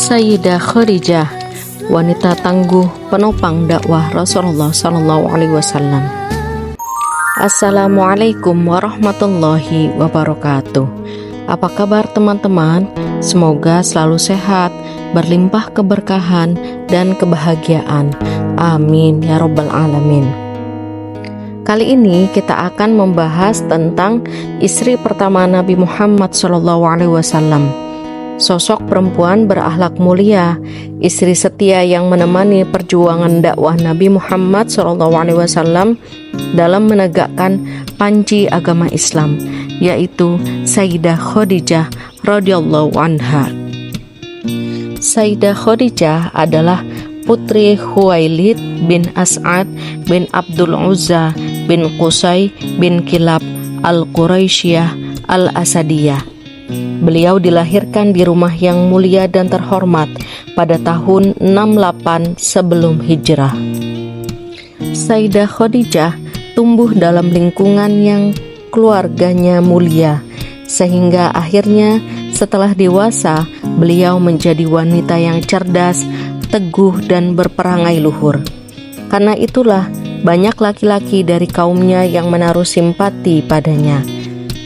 Sayyidah Khadijah, wanita tangguh penopang dakwah Rasulullah SAW. Assalamualaikum warahmatullahi wabarakatuh. Apa kabar teman-teman? Semoga selalu sehat, berlimpah keberkahan dan kebahagiaan. Amin ya rabbal alamin. Kali ini kita akan membahas tentang istri pertama Nabi Muhammad SAW. Sosok perempuan berakhlak mulia, istri setia yang menemani perjuangan dakwah Nabi Muhammad SAW dalam menegakkan panji agama Islam, yaitu Sayyidah Khadijah radhiyallahu anha. Sayyidah Khadijah adalah putri Khuwailid bin As'ad bin Abdul Uzza bin Qusay bin Kilab al-Quraisyah al-Asadiyah. Beliau dilahirkan di rumah yang mulia dan terhormat pada tahun 68 sebelum hijrah. Sayyidah Khadijah tumbuh dalam lingkungan yang keluarganya mulia, sehingga akhirnya setelah dewasa beliau menjadi wanita yang cerdas, teguh dan berperangai luhur. Karena itulah banyak laki-laki dari kaumnya yang menaruh simpati padanya.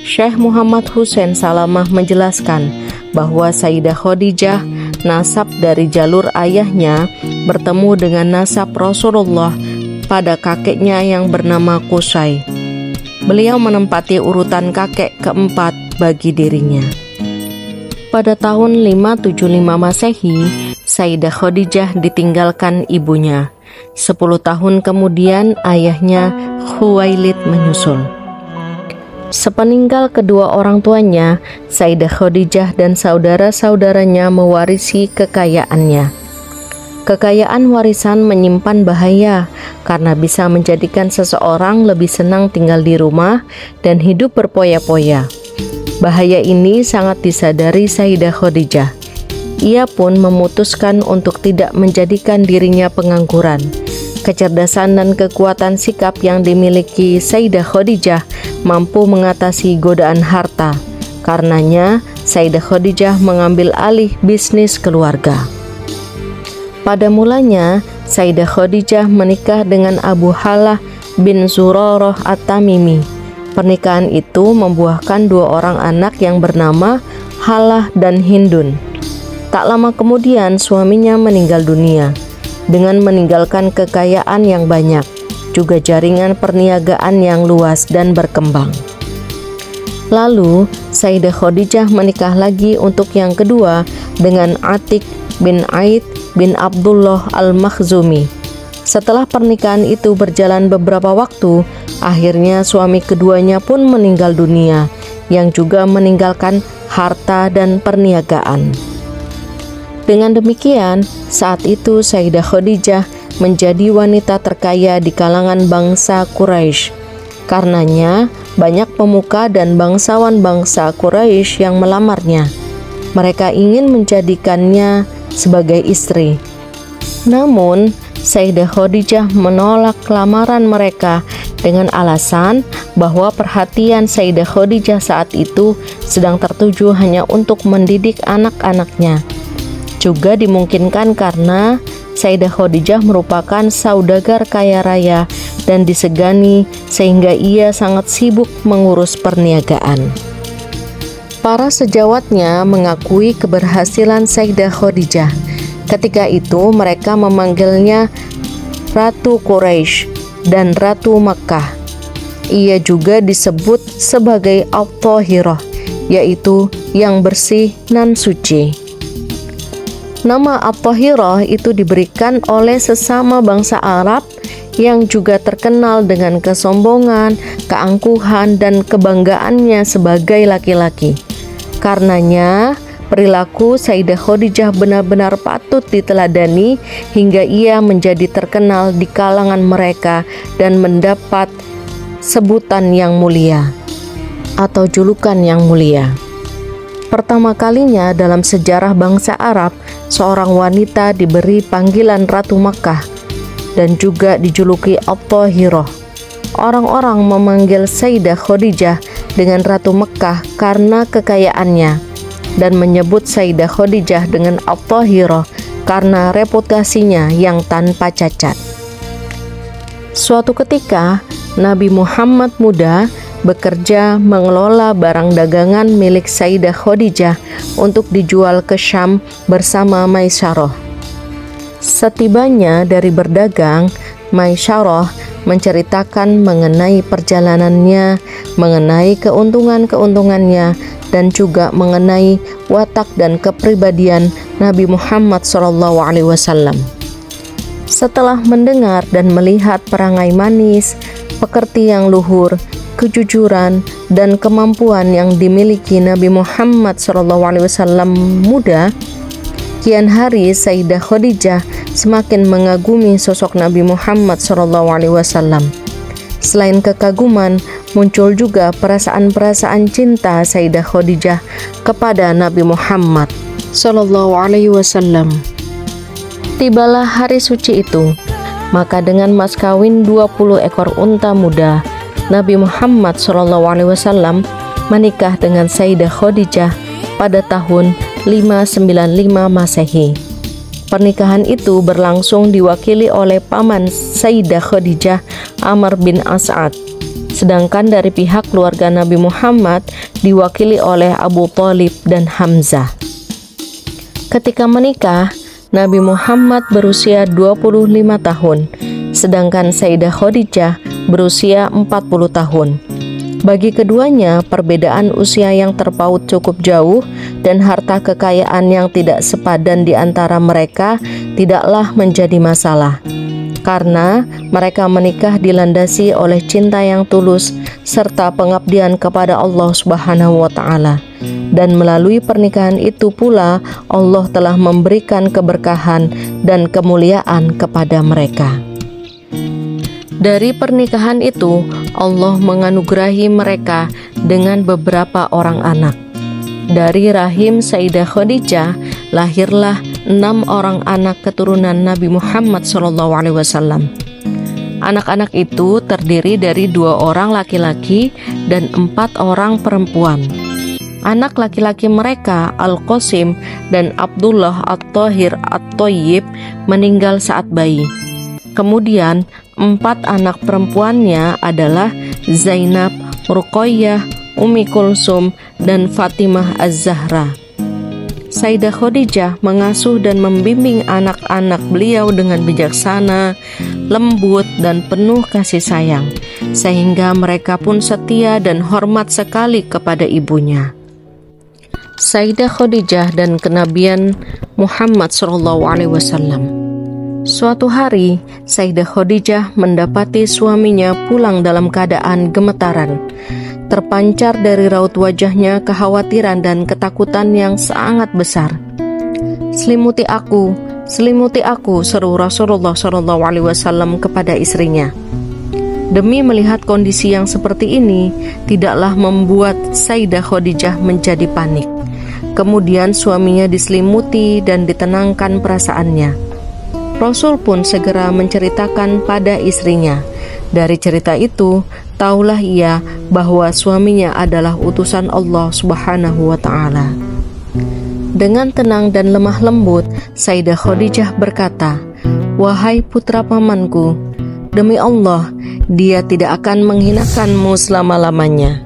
Syekh Muhammad Husain Salamah menjelaskan bahwa Sayyidah Khadijah nasab dari jalur ayahnya bertemu dengan nasab Rasulullah pada kakeknya yang bernama Qusay. Beliau menempati urutan kakek keempat bagi dirinya. Pada tahun 575 Masehi, Sayyidah Khadijah ditinggalkan ibunya. 10 tahun kemudian ayahnya Khuwailid menyusul. Sepeninggal kedua orang tuanya, Sayyidah Khadijah dan saudara-saudaranya mewarisi kekayaannya. Kekayaan warisan menyimpan bahaya karena bisa menjadikan seseorang lebih senang tinggal di rumah dan hidup berpoya-poya. Bahaya ini sangat disadari Sayyidah Khadijah. Ia pun memutuskan untuk tidak menjadikan dirinya pengangguran. Kecerdasan dan kekuatan sikap yang dimiliki Sayyidah Khadijah mampu mengatasi godaan harta. Karenanya, Sayyidah Khadijah mengambil alih bisnis keluarga. Pada mulanya, Sayyidah Khadijah menikah dengan Abu Halah bin Zurarah At-Tamimi. Pernikahan itu membuahkan 2 orang anak yang bernama Halah dan Hindun. Tak lama kemudian suaminya meninggal dunia dengan meninggalkan kekayaan yang banyak, juga jaringan perniagaan yang luas dan berkembang. Lalu, Sayyidah Khadijah menikah lagi untuk yang kedua dengan Atik bin Aid bin Abdullah al-Makhzumi. Setelah pernikahan itu berjalan beberapa waktu, akhirnya suami keduanya pun meninggal dunia, yang juga meninggalkan harta dan perniagaan. Dengan demikian, saat itu Sayyidah Khadijah menjadi wanita terkaya di kalangan bangsa Quraisy. Karenanya, banyak pemuka dan bangsawan bangsa Quraisy yang melamarnya. Mereka ingin menjadikannya sebagai istri. Namun, Sayyidah Khadijah menolak lamaran mereka dengan alasan bahwa perhatian Sayyidah Khadijah saat itu sedang tertuju hanya untuk mendidik anak-anaknya. Juga dimungkinkan karena Sayyidah Khadijah merupakan saudagar kaya raya dan disegani sehingga ia sangat sibuk mengurus perniagaan. Para sejawatnya mengakui keberhasilan Sayyidah Khadijah. Ketika itu mereka memanggilnya Ratu Quraisy dan Ratu Makkah. Ia juga disebut sebagai At-Thahirah, yaitu yang bersih nan suci. Nama At-Thahirah itu diberikan oleh sesama bangsa Arab yang juga terkenal dengan kesombongan, keangkuhan, dan kebanggaannya sebagai laki-laki. Karenanya, perilaku Sayyidah Khadijah benar-benar patut diteladani hingga ia menjadi terkenal di kalangan mereka dan mendapat sebutan yang mulia atau julukan yang mulia. Pertama kalinya dalam sejarah bangsa Arab, seorang wanita diberi panggilan Ratu Makkah dan juga dijuluki At-Thahirah. Orang-orang memanggil Sayyidah Khadijah dengan Ratu Makkah karena kekayaannya. dan menyebut Sayyidah Khadijah dengan At-Thahirah karena reputasinya yang tanpa cacat. Suatu ketika, Nabi Muhammad muda bekerja mengelola barang dagangan milik Sayyidah Khadijah untuk dijual ke Syam bersama Maisyarah. Setibanya dari berdagang, Maisyarah menceritakan mengenai perjalanannya, mengenai keuntungan-keuntungannya, dan juga mengenai watak dan kepribadian Nabi Muhammad SAW. Setelah mendengar dan melihat perangai manis, pekerti yang luhur, kejujuran, dan kemampuan yang dimiliki Nabi Muhammad SAW muda, kian hari Sayyidah Khadijah semakin mengagumi sosok Nabi Muhammad SAW. Selain kekaguman, muncul juga perasaan-perasaan cinta Sayyidah Khadijah kepada Nabi Muhammad SAW. Tibalah hari suci itu, maka dengan mas kawin 20 ekor unta muda, Nabi Muhammad SAW menikah dengan Sayyidah Khadijah pada tahun 595 Masehi. Pernikahan itu berlangsung diwakili oleh paman Sayyidah Khadijah, Amr bin As'ad, sedangkan dari pihak keluarga Nabi Muhammad diwakili oleh Abu Thalib dan Hamzah. Ketika menikah, Nabi Muhammad berusia 25 tahun, sedangkan Sayyidah Khadijah berusia 40 tahun. Bagi keduanya, perbedaan usia yang terpaut cukup jauh dan harta kekayaan yang tidak sepadan di antara mereka tidaklah menjadi masalah, karena mereka menikah dilandasi oleh cinta yang tulus serta pengabdian kepada Allah Subhanahu wa Ta'ala. Dan melalui pernikahan itu pula Allah telah memberikan keberkahan dan kemuliaan kepada mereka. Dari pernikahan itu, Allah menganugerahi mereka dengan beberapa orang anak. Dari rahim Sayyidah Khadijah lahirlah 6 orang anak keturunan Nabi Muhammad SAW. Anak-anak itu terdiri dari 2 orang laki-laki dan 4 orang perempuan. Anak laki-laki mereka, Al-Qasim dan Abdullah At-Thahir At-Thayyib, meninggal saat bayi. Kemudian 4 anak perempuannya adalah Zainab, Ruqayyah, Ummi Kulsum, dan Fatimah Az-Zahra. Sayyidah Khadijah mengasuh dan membimbing anak-anak beliau dengan bijaksana, lembut, dan penuh kasih sayang, sehingga mereka pun setia dan hormat sekali kepada ibunya. Sayyidah Khadijah dan kenabian Muhammad SAW. Suatu hari, Sayyidah Khadijah mendapati suaminya pulang dalam keadaan gemetaran. Terpancar dari raut wajahnya kekhawatiran dan ketakutan yang sangat besar. Selimuti aku, seru Rasulullah SAW kepada istrinya. Demi melihat kondisi yang seperti ini, tidaklah membuat Sayyidah Khadijah menjadi panik. Kemudian suaminya diselimuti dan ditenangkan perasaannya. Rasul pun segera menceritakan pada istrinya. Dari cerita itu, taulah ia bahwa suaminya adalah utusan Allah Subhanahu wa Ta'ala. Dengan tenang dan lemah lembut, Sayyidah Khadijah berkata, "Wahai putra pamanku, demi Allah, dia tidak akan menghinakanmu selama-lamanya.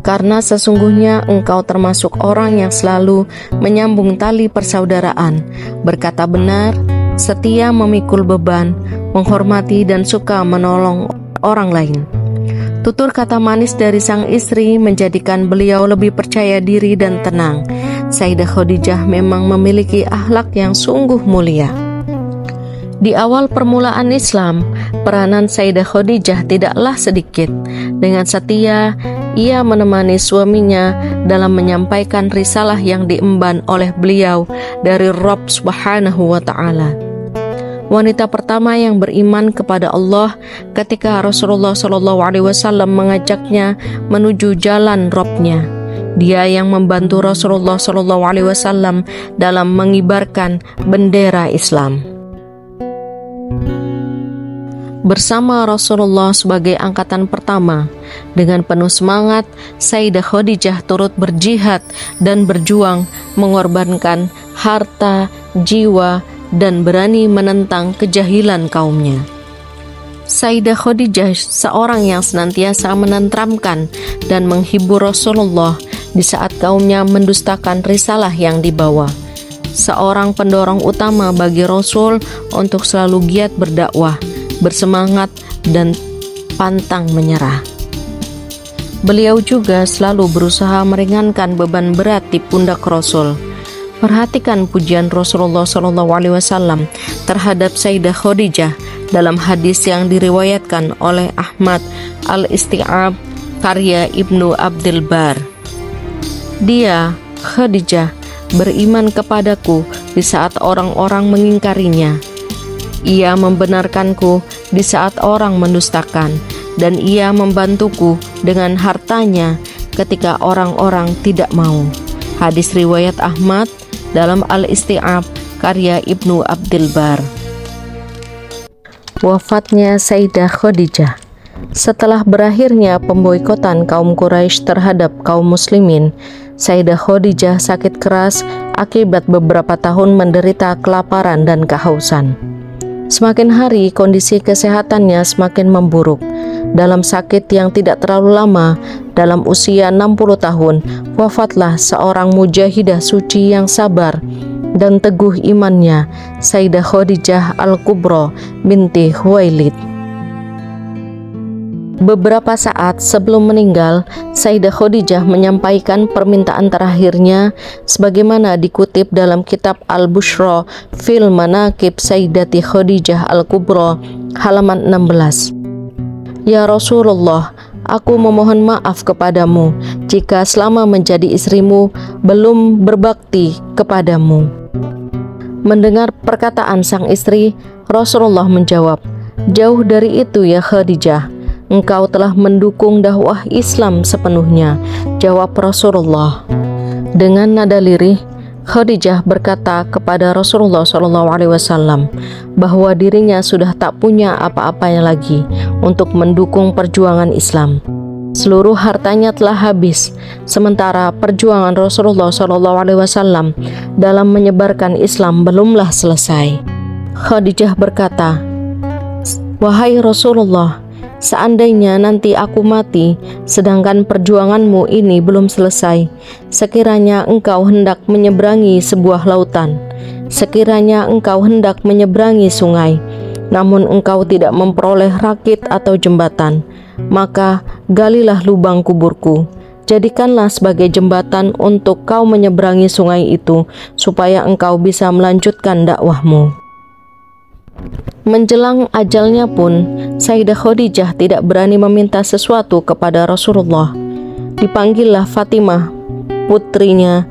Karena sesungguhnya engkau termasuk orang yang selalu menyambung tali persaudaraan, berkata benar, setia memikul beban, menghormati dan suka menolong orang lain." Tutur kata manis dari sang istri menjadikan beliau lebih percaya diri dan tenang. Sayyidah Khadijah memang memiliki akhlak yang sungguh mulia. Di awal permulaan Islam, peranan Sayyidah Khadijah tidaklah sedikit. Dengan setia, ia menemani suaminya dalam menyampaikan risalah yang diemban oleh beliau dari Rabb Subhanahu wa Ta'ala. Wanita pertama yang beriman kepada Allah ketika Rasulullah SAW mengajaknya menuju jalan Rabb-Nya. Dia yang membantu Rasulullah SAW dalam mengibarkan bendera Islam. bersama Rasulullah sebagai angkatan pertama. Dengan penuh semangat, Sayyidah Khadijah turut berjihad dan berjuang, mengorbankan harta, jiwa, dan berani menentang kejahilan kaumnya. Sayyidah Khadijah seorang yang senantiasa menenteramkan dan menghibur Rasulullah di saat kaumnya mendustakan risalah yang dibawa. Seorang pendorong utama bagi Rasul untuk selalu giat berdakwah, bersemangat, dan pantang menyerah. Beliau juga selalu berusaha meringankan beban berat di pundak Rasul. Perhatikan pujian Rasulullah SAW terhadap Sayyidah Khadijah dalam hadis yang diriwayatkan oleh Ahmad Al-Isti'ab karya Ibnu Abdul Bar. Dia, Khadijah, beriman kepadaku di saat orang-orang mengingkarinya. Ia membenarkanku di saat orang mendustakan, dan ia membantuku dengan hartanya ketika orang-orang tidak mau. Hadis riwayat Ahmad dalam Al-Isti'ab karya Ibnu Abdul Bar. Wafatnya Sayyidah Khadijah. Setelah berakhirnya pemboikotan kaum Quraisy terhadap kaum muslimin, Sayyidah Khadijah sakit keras akibat beberapa tahun menderita kelaparan dan kehausan. Semakin hari kondisi kesehatannya semakin memburuk. Dalam sakit yang tidak terlalu lama, dalam usia 60 tahun, wafatlah seorang mujahidah suci yang sabar dan teguh imannya, Sayyidah Khadijah Al-Kubra binti Khuwailid. Beberapa saat sebelum meninggal, Sayyidah Khadijah menyampaikan permintaan terakhirnya sebagaimana dikutip dalam kitab Al-Bushra fil Manaqib Sayyidati Khadijah Al-Kubra halaman 16. Ya Rasulullah, aku memohon maaf kepadamu jika selama menjadi istrimu belum berbakti kepadamu. Mendengar perkataan sang istri, Rasulullah menjawab, jauh dari itu ya Khadijah, engkau telah mendukung dakwah Islam sepenuhnya, jawab Rasulullah. Dengan nada lirih, Khadijah berkata kepada Rasulullah SAW bahwa dirinya sudah tak punya apa-apanya lagi untuk mendukung perjuangan Islam. Seluruh hartanya telah habis, sementara perjuangan Rasulullah SAW dalam menyebarkan Islam belumlah selesai. Khadijah berkata, wahai Rasulullah, seandainya nanti aku mati, sedangkan perjuanganmu ini belum selesai, sekiranya engkau hendak menyeberangi sebuah lautan, sekiranya engkau hendak menyeberangi sungai, namun engkau tidak memperoleh rakit atau jembatan, maka galilah lubang kuburku, jadikanlah sebagai jembatan untuk kau menyeberangi sungai itu, supaya engkau bisa melanjutkan dakwahmu. Menjelang ajalnya pun, Sayyidah Khadijah tidak berani meminta sesuatu kepada Rasulullah. Dipanggillah Fatimah, putrinya.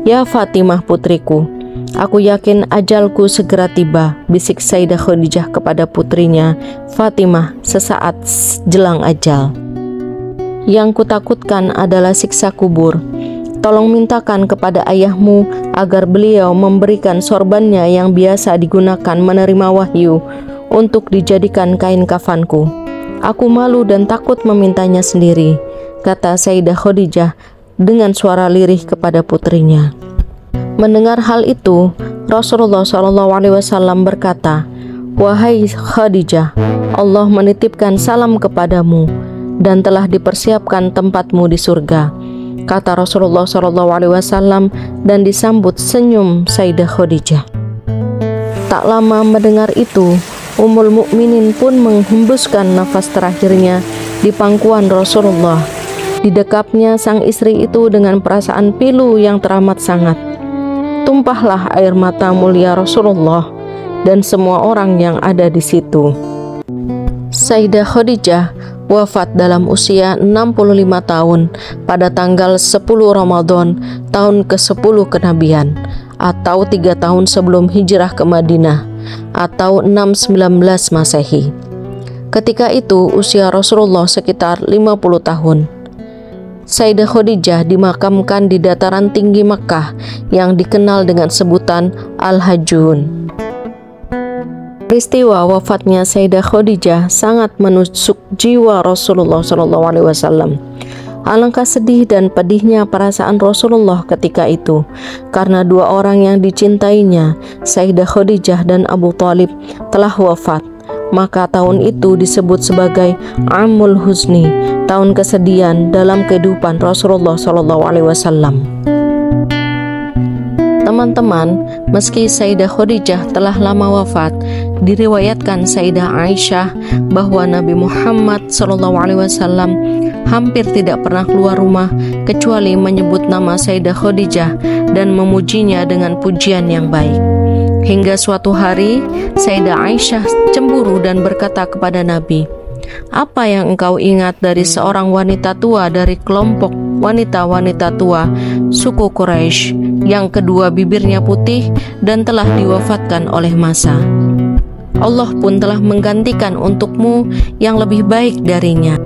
Ya Fatimah putriku, aku yakin ajalku segera tiba, bisik Sayyidah Khadijah kepada putrinya Fatimah sesaat jelang ajal. Yang kutakutkan adalah siksa kubur. Tolong mintakan kepada ayahmu agar beliau memberikan sorbannya yang biasa digunakan menerima wahyu untuk dijadikan kain kafanku. Aku malu dan takut memintanya sendiri, kata Sayyidah Khadijah dengan suara lirih kepada putrinya. Mendengar hal itu, Rasulullah SAW berkata, wahai Khadijah, Allah menitipkan salam kepadamu dan telah dipersiapkan tempatmu di surga, kata Rasulullah SAW, dan disambut senyum Sayyidah Khadijah. Tak lama mendengar itu, Ummul Mukminin pun menghembuskan nafas terakhirnya di pangkuan Rasulullah. Didekapnya sang istri itu dengan perasaan pilu yang teramat sangat. Tumpahlah air mata mulia Rasulullah dan semua orang yang ada di situ. Sayyidah Khadijah wafat dalam usia 65 tahun pada tanggal 10 Ramadan tahun ke-10 kenabian, atau 3 tahun sebelum hijrah ke Madinah, atau 619 Masehi. Ketika itu usia Rasulullah sekitar 50 tahun. Sayyidah Khadijah dimakamkan di dataran tinggi Mekkah yang dikenal dengan sebutan Al-Hajjun. Peristiwa wafatnya Sayyidah Khadijah sangat menusuk jiwa Rasulullah SAW. Alangkah sedih dan pedihnya perasaan Rasulullah ketika itu, karena dua orang yang dicintainya, Sayyidah Khadijah dan Abu Thalib, telah wafat. Maka tahun itu disebut sebagai Amul Huzni, tahun kesedihan dalam kehidupan Rasulullah SAW. Teman-teman, meski Sayyidah Khadijah telah lama wafat, diriwayatkan Sayyidah Aisyah bahwa Nabi Muhammad SAW hampir tidak pernah keluar rumah kecuali menyebut nama Sayyidah Khadijah dan memujinya dengan pujian yang baik. Hingga suatu hari, Sayyidah Aisyah cemburu dan berkata kepada Nabi, "Apa yang engkau ingat dari seorang wanita tua dari kelompok wanita-wanita tua suku Quraisy yang kedua bibirnya putih dan telah diwafatkan oleh masa? Allah pun telah menggantikan untukmu yang lebih baik darinya."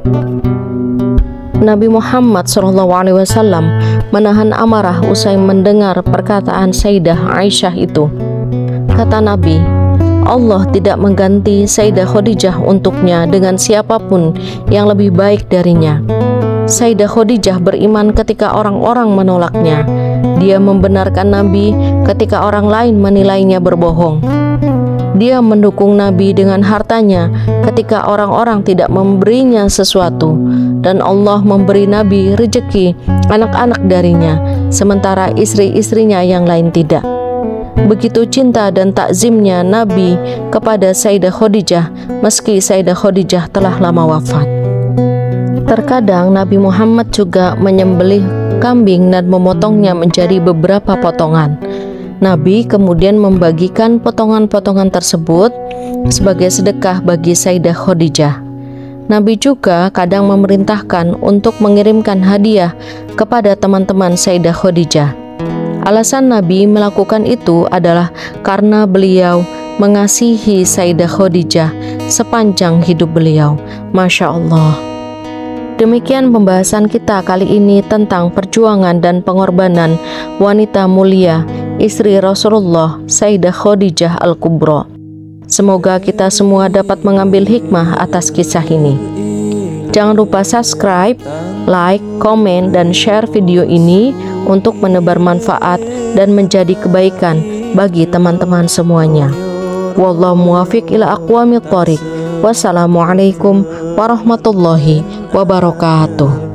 Nabi Muhammad SAW menahan amarah usai mendengar perkataan Sayyidah Aisyah itu. Kata Nabi, Allah tidak mengganti Sayyidah Khadijah untuknya dengan siapapun yang lebih baik darinya. Sayyidah Khadijah beriman ketika orang-orang menolaknya. Dia membenarkan Nabi ketika orang lain menilainya berbohong. Dia mendukung Nabi dengan hartanya ketika orang-orang tidak memberinya sesuatu. Dan Allah memberi Nabi rezeki anak-anak darinya, sementara istri-istrinya yang lain tidak. Begitu cinta dan takzimnya Nabi kepada Sayyidah Khadijah, meski Sayyidah Khadijah telah lama wafat. Terkadang Nabi Muhammad juga menyembelih kambing dan memotongnya menjadi beberapa potongan. Nabi kemudian membagikan potongan-potongan tersebut sebagai sedekah bagi Sayyidah Khadijah. Nabi juga kadang memerintahkan untuk mengirimkan hadiah kepada teman-teman Sayyidah Khadijah. Alasan Nabi melakukan itu adalah karena beliau mengasihi Sayyidah Khadijah sepanjang hidup beliau. Masya Allah. Demikian pembahasan kita kali ini tentang perjuangan dan pengorbanan wanita mulia, istri Rasulullah, Sayyidah Khadijah Al-Kubra. Semoga kita semua dapat mengambil hikmah atas kisah ini. Jangan lupa subscribe, like, komen, dan share video ini untuk menebar manfaat dan menjadi kebaikan bagi teman-teman semuanya. Wallahu muwaffiq ila aqwamit thoriq. Wassalamualaikum warahmatullahi wabarakatuh.